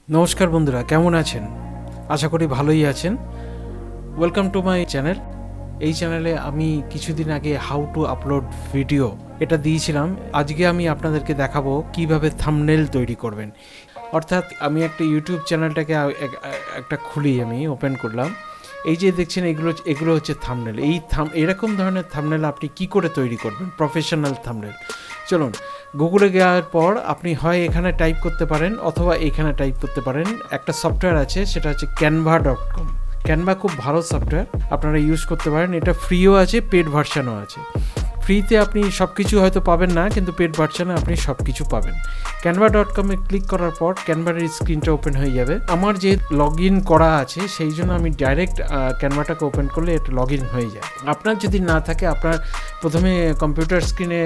নমস্কার বন্ধুরা, কেমন আছেন? আশা করি ভালোই আছেন। Welcome to my channel. এই চ্যানেলে আমি কিছুদিন আগে হাউ টু আপলোড ভিডিও এটা দিয়েছিলাম। আজকে আমি আপনাদেরকে দেখাবো কিভাবে থাম্বনেল তৈরি করবেন। অর্থাৎ আমি একটা ইউটিউব চ্যানেলটাকে একটা খুলি, আমি ওপেন করলাম। এই যে দেখছেন এগুলো হচ্ছে থাম্বনেল। এরকম ধরনের থাম্বনেল আপনি কি করে তৈরি করবেন, প্রফেশনাল থাম্বনেল। চলুন, গুগলে যাওয়ার পর আপনি হয় এখানে টাইপ করতে পারেন অথবা এখানে টাইপ করতে পারেন। একটা সফটওয়্যার আছে, সেটা হচ্ছে canva.com। ক্যানভা খুব ভালো সফটওয়্যার, আপনারা ইউজ করতে পারেন। এটা ফ্রিও আছে, পেড ভার্সানও আছে। ফ্রিতে আপনি সব কিছু হয়তো পাবেন না, কিন্তু পেড ভার্সানে আপনি সব কিছু পাবেন। canva.com-এ ক্লিক করার পর ক্যানভার স্ক্রিনটা ওপেন হয়ে যাবে। আমার যে লগ ইন করা আছে সেই জন্য আমি ডাইরেক্ট ক্যানভাটাকে ওপেন করলে এটা লগ ইন হয়ে যায়। আপনার যদি না থাকে, আপনার প্রথমে কম্পিউটার স্ক্রিনে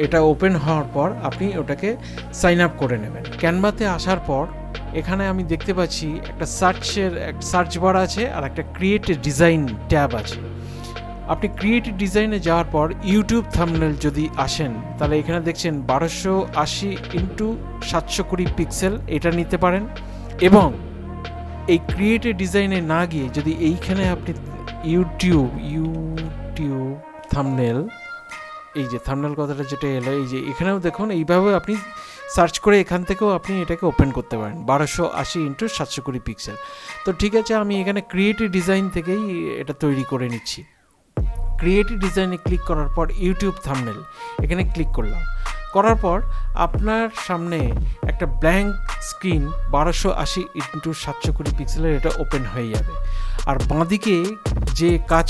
এটা ওপেন হওয়ার পর আপনি ওটাকে সাইন আপ করে নেবেন। ক্যানভাতে আসার পর এখানে আমি দেখতে পাচ্ছি একটা সার্চ বার আছে আর একটা ক্রিয়েট ডিজাইন ট্যাব আছে। আপনি ক্রিয়েটিভ ডিজাইনে যাওয়ার পর ইউটিউব থাম্বনেল যদি আসেন, তাহলে এখানে দেখছেন 1280x720 পিক্সেল, এটা নিতে পারেন। এবং এই ক্রিয়েটিভ ডিজাইনে না গিয়ে যদি এইখানে আপনি ইউটিউব থাম্বনেল, এই যে থাম্বনেল কথাটা যেটা এলো, এই যে এখানেও দেখুন, এইভাবে আপনি সার্চ করে এখান থেকেও আপনি এটাকে ওপেন করতে পারেন 1280x720 পিক্সেল। তো ঠিক আছে, আমি এখানে ক্রিয়েটিভ ডিজাইন থেকেই এটা তৈরি করে নিচ্ছি। ক্রিয়েটিভ ডিজাইনে ক্লিক করার পর ইউটিউব থাম্বনেল এখানে ক্লিক করলাম। করার পর আপনার সামনে একটা ব্ল্যাঙ্ক স্ক্রিন 1280x720 পিক্সেলের এটা ওপেন হয়ে যাবে। আর বাঁদিকে যে কাজ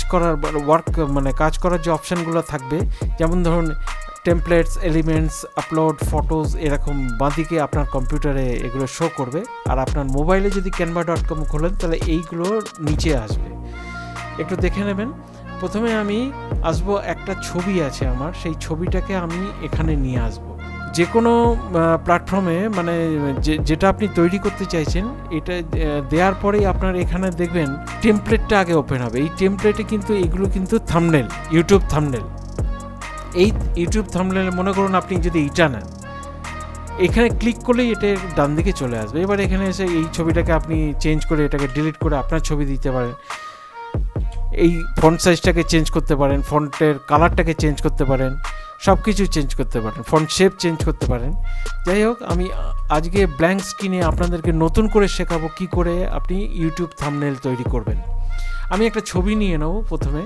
করার যে অপশানগুলো থাকবে, যেমন ধরুন টেমপ্লেটস, এলিমেন্টস, আপলোড, ফটোজ, এরকম বাঁদিকে আপনার কম্পিউটারে এগুলো শো করবে। আর আপনার মোবাইলে যদি canva.com খোলেন তাহলে এইগুলো নিচে আসবে, একটু দেখে নেবেন। প্রথমে আমি আসবো, একটা ছবি আছে আমার, সেই ছবিটাকে আমি এখানে নিয়ে আসব। যে কোনো প্ল্যাটফর্মে, মানে যেটা আপনি তৈরি করতে চাইছেন, এটা দেওয়ার পরেই আপনার এখানে দেখবেন টেমপ্লেটটা আগে ওপেন হবে। এই টেমপ্লেটে কিন্তু এগুলো কিন্তু থাম্বনেল, ইউটিউব থাম্বনেল। এই ইউটিউব থাম্বনেল মনে করুন আপনি যদি এইটা নেন, এখানে ক্লিক করলেই এটা ডান দিকে চলে আসবে। এবার এখানে এসে এই ছবিটাকে আপনি চেঞ্জ করে এটাকে ডিলিট করে আপনার ছবি দিতে পারেন। এই ফন্ট সাইজটাকে চেঞ্জ করতে পারেন, ফন্টের কালারটাকে চেঞ্জ করতে পারেন, সব কিছু চেঞ্জ করতে পারেন, ফন্ট শেপ চেঞ্জ করতে পারেন। যাই হোক, আমি আজকে ব্ল্যাঙ্ক স্ক্রিনে আপনাদেরকে নতুন করে শেখাবো কি করে আপনি ইউটিউব থাম্বনেল তৈরি করবেন। আমি একটা ছবি নিয়ে নেব। প্রথমে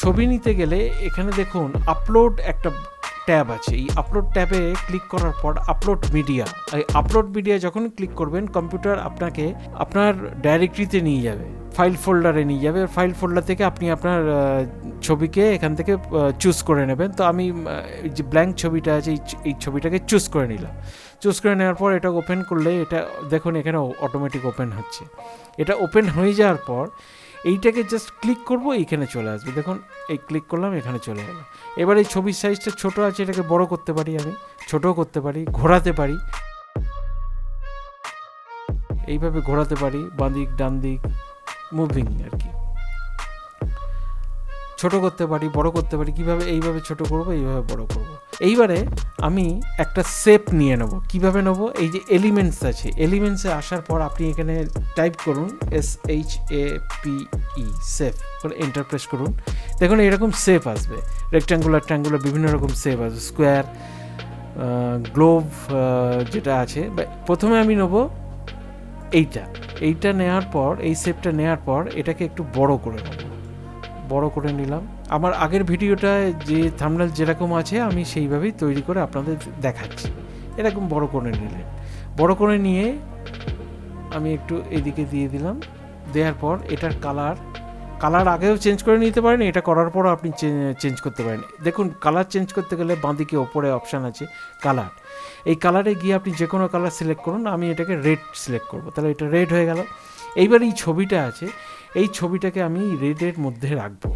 ছবি নিতে গেলে এখানে দেখুন আপলোড একটা ট্যাব আছে। এই আপলোড ট্যাবে ক্লিক করার পর আপলোড মিডিয়া, এই আপলোড মিডিয়া যখন ক্লিক করবেন, কম্পিউটার আপনাকে আপনার ডাইরেক্টরিতে নিয়ে যাবে, ফাইল ফোল্ডারে নিয়ে যাবে। ফাইল ফোল্ডার থেকে আপনি আপনার ছবিকে এখান থেকে চুজ করে নেবেন। তো আমি যে ব্ল্যাঙ্ক ছবিটা আছে, এই ছবিটাকে চুজ করে নিলাম। চুজ করে নেওয়ার পর এটা ওপেন করলে এটা দেখুন এখানে অটোমেটিক ওপেন হচ্ছে। এটা ওপেন হয়ে যাওয়ার পর এইটাকে জাস্ট ক্লিক করব, এইখানে চলে আসবে। দেখুন এই ক্লিক করলাম, এখানে চলে গেল। এবার এই ছবির সাইজটা ছোট আছে, এটাকে বড় করতে পারি, আমি ছোটও করতে পারি, ঘোরাতে পারি, এইভাবে ঘোরাতে পারি, বাঁ দিক ডান দিক মুভিং আর কি। ছোট করতে পারি, বড় করতে পারি। কিভাবে? এইভাবে ছোট করব, এইভাবে বড় করব। এইবারে আমি একটা শেপ নিয়ে নেব। কিভাবে নেব? এই যে এলিমেন্টস আছে, এলিমেন্টসে আসার পর আপনি এখানে টাইপ করুন SHAPE, শেপ করে এন্টার প্রেস করুন। দেখুন এরকম শেপ আসবে, রেক্ট্যাঙ্গুলার, ট্রায়াঙ্গুলার, বিভিন্ন রকম শেপ আসবে, স্কোয়ার, গ্লোব যেটা আছে। প্রথমে আমি নেব এইটা নেওয়ার পর, এই শেপটা নেওয়ার পর এটাকে একটু বড় করে নেব। বড় করে নিলাম। আমার আগের ভিডিওটায় যে থাম্বনেল যেরকম আছে আমি সেইভাবেই তৈরি করে আপনাদের দেখাচ্ছি। এরকম বড় করে নিলেন। বড় করে নিয়ে আমি একটু এদিকে দিয়ে দিলাম। দেওয়ার পর এটার কালার আগেও চেঞ্জ করে নিতে পারেন, এটা করার পরও আপনি চেঞ্জ করতে পারেন। দেখুন কালার চেঞ্জ করতে গেলে বাঁদিকে ওপরে অপশান আছে কালার। এই কালারে গিয়ে আপনি যে কোনো কালার সিলেক্ট করুন। আমি এটাকে রেড সিলেক্ট করব, তাহলে এটা রেড হয়ে গেল। এইবার এই ছবিটা আছে, এই ছবিটাকে আমি রেডের মধ্যে রাখবো।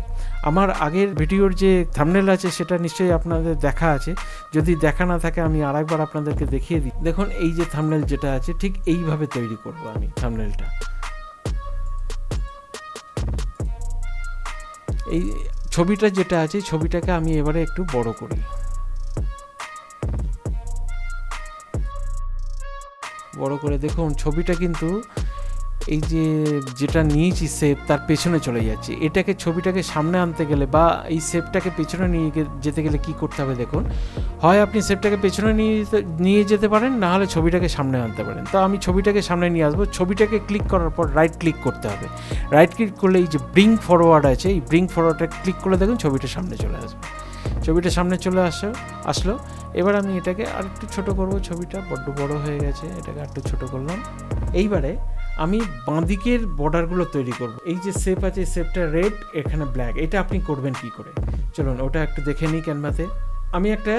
আমার আগের ভিডিওর যে থাম্বনেল আছে সেটা নিশ্চয়ই আপনাদের দেখা আছে। যদি দেখা না থাকে আমি আরেকবার আপনাদেরকে দেখিয়ে দিই। দেখুন এই যে থাম্বনেল যেটা আছে, ঠিক এইভাবে তৈরি করব আমি থাম্বনেলটা। এই ছবিটা যেটা আছে, ছবিটাকে আমি এবারে একটু বড় করি। বড় করে দেখুন ছবিটা কিন্তু এই যে যেটা নিয়েছি শেপ তার পেছনে চলে যাচ্ছে। এটাকে ছবিটাকে সামনে আনতে গেলে বা এই শেপটাকে পেছনে যেতে গেলে কি করতে হবে দেখুন, হয় আপনি শেপটাকে পেছনে নিয়ে যেতে পারেন, না হলে ছবিটাকে সামনে আনতে পারেন। তো আমি ছবিটাকে সামনে নিয়ে আসবো। ছবিটাকে ক্লিক করার পর রাইট ক্লিক করতে হবে। রাইট ক্লিক করলে এই যে ব্রিং ফরওয়ার্ড আছে, এই ব্রিং ফরওয়ার্ডটা ক্লিক করলে দেখুন ছবিটা সামনে চলে আসবে। ছবিটা সামনে চলে আসলো। এবার আমি এটাকে আর একটু ছোটো করবো, ছবিটা বড্ড বড় হয়ে গেছে, এটাকে একটু ছোটো করলাম। এইবারে আমি বাঁদিকের বর্ডারগুলো তৈরি করব। এই যে শেপ আছে, শেপটা রেড, এখানে ব্ল্যাক, এটা আপনি করবেন কি করে চলুন ওটা একটু দেখে নিই ক্যানভাতে। আমি একটা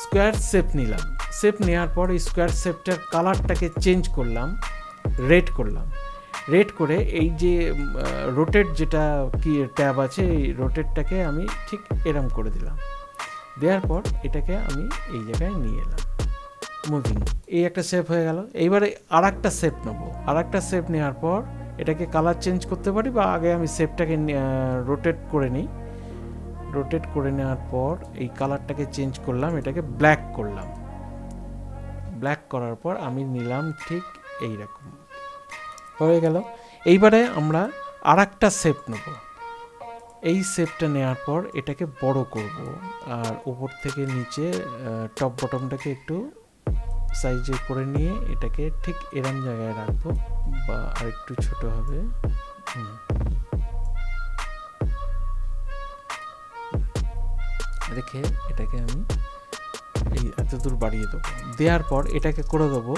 স্কোয়ার শেপ নিলাম। শেপ নেওয়ার পর এই স্কোয়ার শেপটার কালারটাকে চেঞ্জ করলাম, রেড করলাম। রেড করে এই যে রোটেট যেটা কি ট্যাব আছে, এই রোটেটটাকে আমি ঠিক এরম করে দিলাম। দেওয়ার পর এটাকে আমি এই জায়গায় নিয়ে এলাম, মুভিং। এই একটা শেপ হয়ে গেল। এইবারে আর একটা শেপ নেবো। আর একটা শেপ নেওয়ার পর এটাকে কালার চেঞ্জ করতে পারি, বা আগে আমি শেপটাকে রোটেট করে নিই। রোটেট করে নেওয়ার পর এই কালারটাকে চেঞ্জ করলাম, এটাকে ব্ল্যাক করলাম। ব্ল্যাক করার পর আমি নিলাম ঠিক এইরকম হয়ে গেল। এইবারে আমরা আর একটা শেপ নেব। এই শেপটা নেওয়ার পর এটাকে বড় করব, আর উপর থেকে নিচে টপ বটমটাকে একটু সাইজে করে নিয়ে এটাকে ঠিক এরম জায়গায় রাখবো, বা আর একটু ছোট হবে। রেখে এটাকে আমি এই এত দূর বাড়িয়ে দেবো। দেওয়ার পর এটাকে করে দেবো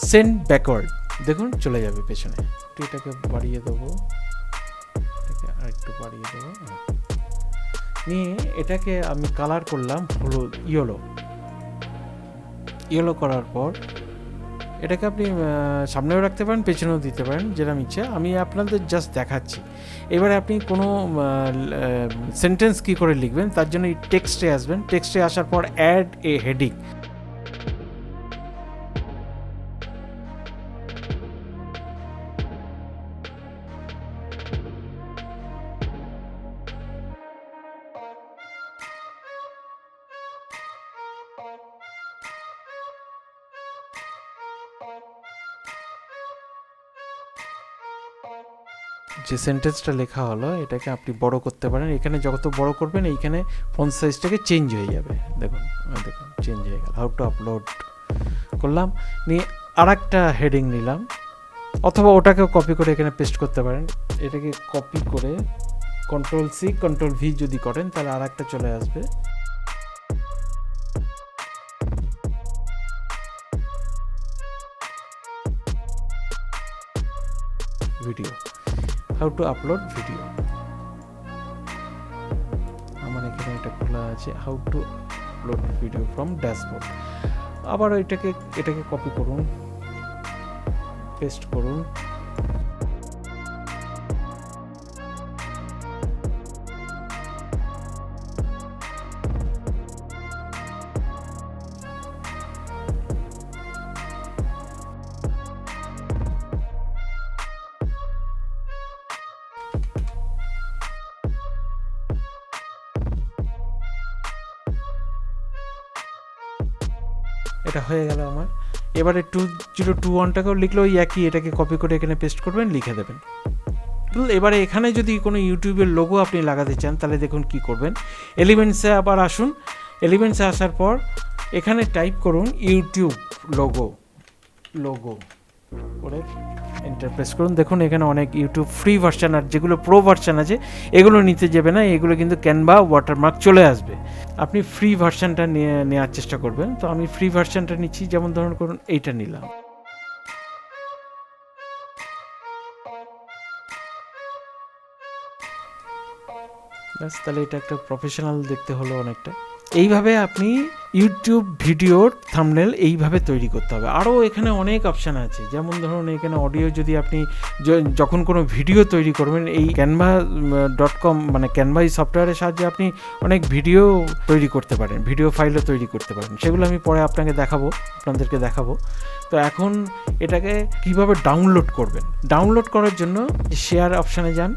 সেন্ড ব্যাকওয়ার্ড। দেখুন চলে যাবে পেছনে। একটু এটাকে বাড়িয়ে দেবো, এটাকে আর একটু বাড়িয়ে দেবো। নিয়ে এটাকে আমি কালার করলাম হলুদ, ইয়েলো করার পর এটাকে আপনি সামনেও রাখতে পারেন, পেছনেও দিতে পারেন, যেরকম ইচ্ছা। আমি আপনাদের জাস্ট দেখাচ্ছি। এবারে আপনি কোনো সেন্টেন্স কী করে লিখবেন তার জন্য এই টেক্সটে আসবেন। টেক্সটে আসার পর অ্যাড এ হেডিং। যে সেন্টেন্সটা লেখা হলো এটাকে আপনি বড় করতে পারেন। এখানে যত বড় করবেন এইখানে ফন্ট সাইজটাকে চেঞ্জ হয়ে যাবে। দেখুন চেঞ্জ হয়ে গেল। হাউ টু আপলোড করলাম, নিয়ে আর একটা হেডিং নিলাম, অথবা ওটাকেও কপি করে এখানে পেস্ট করতে পারেন। এটাকে কপি করে Ctrl+C Ctrl+V যদি করেন তাহলে আর একটা চলে আসবে। Video, how to upload video. আমার এখানে এটা খোলা আছে, how to upload video from dashboard. আবার এটাকে কপি করুন, পেস্ট করুন। এটা হয়ে গেল আমার। এবারে 2021টাকেও লিখলো ওই একই, এটাকে কপি করে এখানে পেস্ট করবেন, লিখে দেবেন। এবারে এখানে যদি কোনো ইউটিউবের লোগো আপনি লাগাতে চান তাহলে দেখুন কি করবেন। এলিমেন্টসে আবার আসুন। এলিমেন্টসে আসার পর এখানে টাইপ করুন ইউটিউব লোগো করে এন্টার প্রেস করুন। দেখুন এখানে অনেক ইউটিউব ফ্রি ভার্সন, আর যেগুলো প্রো ভার্সন আছে এগুলো নিতে যাবে না, এগুলো কিন্তু ক্যানভা ওয়াটারমার্ক চলে আসবে। আপনি ফ্রি ভার্সনটা নেওয়ার চেষ্টা করবেন। তো আমি ফ্রি ভার্সনটা নিচ্ছি, যেমন ধরুন করুন এইটা নিলাম। ব্যাস, তাহলে এটা একটা প্রফেশনাল দেখতে হলো অনেকটা। এইভাবে আপনি ইউটিউব ভিডিওর থাম্বনেল এইভাবে তৈরি করতে হবে। আরও এখানে অনেক অপশান আছে, যেমন ধরুন এখানে অডিও, যদি আপনি যখন কোনো ভিডিও তৈরি করবেন এই canva.com মানে ক্যানভা এই সফটওয়্যারের সাহায্যে আপনি অনেক ভিডিও তৈরি করতে পারেন, ভিডিও ফাইলও তৈরি করতে পারেন। সেগুলো আমি পরে আপনাদেরকে দেখাবো। তো এখন এটাকে কিভাবে ডাউনলোড করবেন, ডাউনলোড করার জন্য শেয়ার অপশানে যান।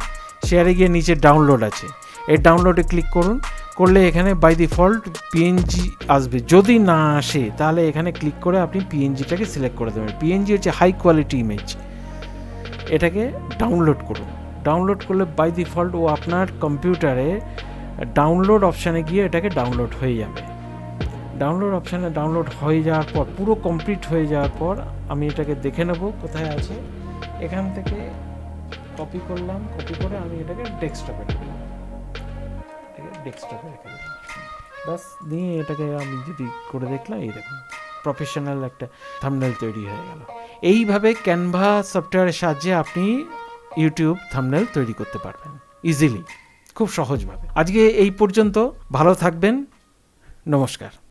শেয়ারে গিয়ে নিচে ডাউনলোড আছে, এর ডাউনলোডে ক্লিক করুন, করলে এখানে বাই ডিফল্ট পিএনজি আসবে। যদি না আসে তাহলে এখানে ক্লিক করে আপনি পিএনজিটাকে সিলেক্ট করে দেবেন। পিএনজি হচ্ছে হাই কোয়ালিটি ইমেজ, এটাকে ডাউনলোড করুন। ডাউনলোড করলে বাই ডিফল্ট ও আপনার কম্পিউটারে ডাউনলোড অপশানে গিয়ে এটাকে ডাউনলোড হয়ে যাবে। ডাউনলোড অপশানে ডাউনলোড হয়ে যাওয়ার পর, পুরো কমপ্লিট হয়ে যাওয়ার পর আমি এটাকে দেখে নেব কোথায় আছে। এখান থেকে কপি করলাম, কপি করে আমি এটাকে ডেস্কটপে রাখলাম, ডেস্কটপে রেখে দিলাম। বাস নিয়ে এটাকে আমি যদি করে দেখলাম, এই দেখুন প্রফেশনাল একটা থাম্বনেল তৈরি হয়ে গেল। এইভাবে ক্যানভা সফটওয়্যারের সাহায্যে আপনি ইউটিউব থাম্বনেল তৈরি করতে পারবেন ইজিলি, খুব সহজভাবে। আজকে এই পর্যন্ত, ভালো থাকবেন, নমস্কার।